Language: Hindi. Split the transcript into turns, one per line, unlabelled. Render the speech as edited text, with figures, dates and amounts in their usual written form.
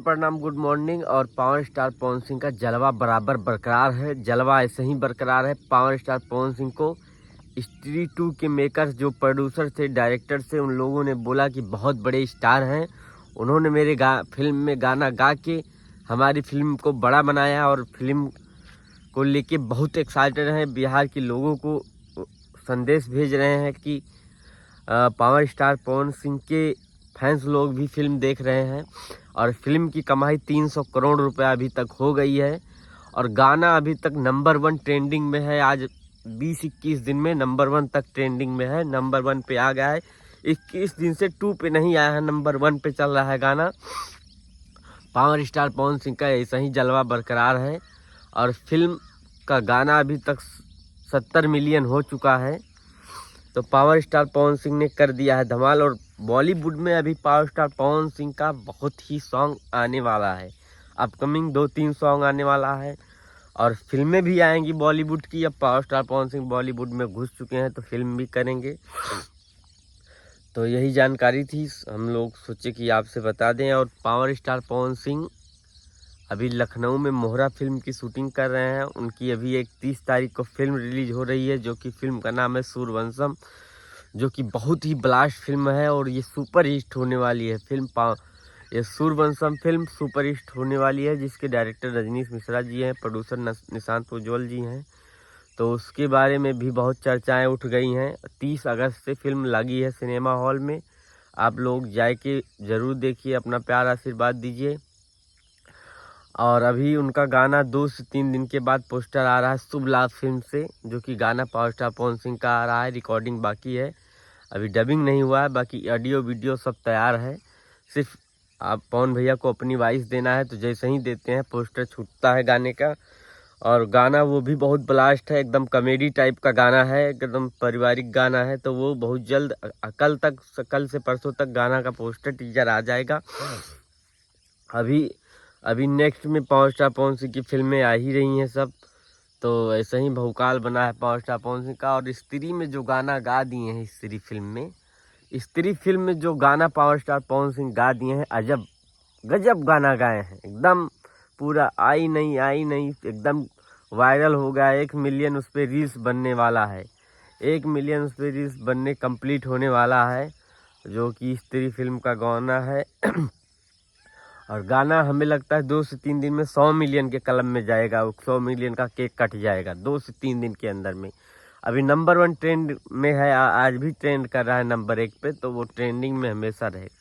प्रणाम, गुड मॉर्निंग। और पावर स्टार पवन सिंह का जलवा बराबर बरकरार है। जलवा ऐसे ही बरकरार है। पावर स्टार पवन सिंह को स्त्री 2 के मेकर्स, जो प्रोड्यूसर थे, डायरेक्टर थे, उन लोगों ने बोला कि बहुत बड़े स्टार हैं। उन्होंने मेरे फिल्म में गाना गा के हमारी फिल्म को बड़ा बनाया और फिल्म को लेके बहुत एक्साइटेड हैं। बिहार के लोगों को संदेश भेज रहे हैं कि पावर स्टार पवन सिंह के फैंस लोग भी फिल्म देख रहे हैं और फिल्म की कमाई 300 करोड़ रुपए अभी तक हो गई है और गाना अभी तक नंबर 1 ट्रेंडिंग में है। आज 20-21 दिन में नंबर 1 तक ट्रेंडिंग में है, नंबर 1 पे आ गया है। 21 दिन से 2 पे नहीं आया है, नंबर 1 पे चल रहा है गाना। पावर स्टार पवन सिंह का ऐसा ही जलवा बरकरार है और फिल्म का गाना अभी तक 70 मिलियन हो चुका है। तो पावर स्टार पवन सिंह ने कर दिया है धमाल। और बॉलीवुड में अभी पावर स्टार पवन सिंह का बहुत ही सॉन्ग आने वाला है। अपकमिंग 2-3 सॉन्ग आने वाला है और फिल्में भी आएंगी बॉलीवुड की। अब पावर स्टार पवन सिंह बॉलीवुड में घुस चुके हैं तो फिल्म भी करेंगे। तो यही जानकारी थी, हम लोग सोचे कि आपसे बता दें। और पावर स्टार पवन सिंह अभी लखनऊ में मोहरा फिल्म की शूटिंग कर रहे हैं। उनकी अभी 31 तारीख को फिल्म रिलीज हो रही है, जो कि फिल्म का नाम है सूर्यवंशम, जो कि बहुत ही ब्लास्ट फिल्म है और ये सुपर हिट होने वाली है फिल्म। ये सूर्यवंशम फिल्म सुपर हिट होने वाली है, जिसके डायरेक्टर रजनीश मिश्रा जी हैं, प्रोड्यूसर निशांत उज्ज्वल जी हैं। तो उसके बारे में भी बहुत चर्चाएं उठ गई हैं। 30 अगस्त से फिल्म लगी है सिनेमा हॉल में। आप लोग जाके ज़रूर देखिए, अपना प्यार आशीर्वाद दीजिए। और अभी उनका गाना 2 से 3 दिन के बाद पोस्टर आ रहा है शुभ लाभ फिल्म से, जो कि गाना पावर स्टार पवन सिंह का आ रहा है। रिकॉर्डिंग बाकी है, अभी डबिंग नहीं हुआ है, बाकी ऑडियो वीडियो सब तैयार है। सिर्फ आप पवन भैया को अपनी वॉइस देना है, तो जैसे ही देते हैं पोस्टर छूटता है गाने का। और गाना वो भी बहुत ब्लास्ट है, एकदम कॉमेडी टाइप का गाना है, एकदम पारिवारिक गाना है। तो वो बहुत जल्द कल से परसों तक गाना का पोस्टर टीजर आ जाएगा। अभी नेक्स्ट में पावर स्टार पवन सिंह की फिल्में आ ही रही हैं सब। तो ऐसा ही भौकाल बना है पावर स्टार पवन सिंह का। और स्त्री में जो गाना गा दिए हैं, स्त्री फिल्म में जो गाना पावर स्टार पवन सिंह गा दिए हैं, अजब गजब गाना गाए हैं। एकदम पूरा आई नहीं एकदम वायरल हो गया। 1 मिलियन उस पर रील्स बनने वाला है, 1 मिलियन उस पर रील्स बनने कंप्लीट होने वाला है, जो कि स्त्री फिल्म का गाना है। और गाना हमें लगता है 2 से 3 दिन में 100 मिलियन के कलम में जाएगा। 100 मिलियन का केक कट जाएगा 2 से 3 दिन के अंदर में। अभी नंबर 1 ट्रेंड में है, आज भी ट्रेंड कर रहा है नंबर 1 पे, तो वो ट्रेंडिंग में हमेशा रहेगा।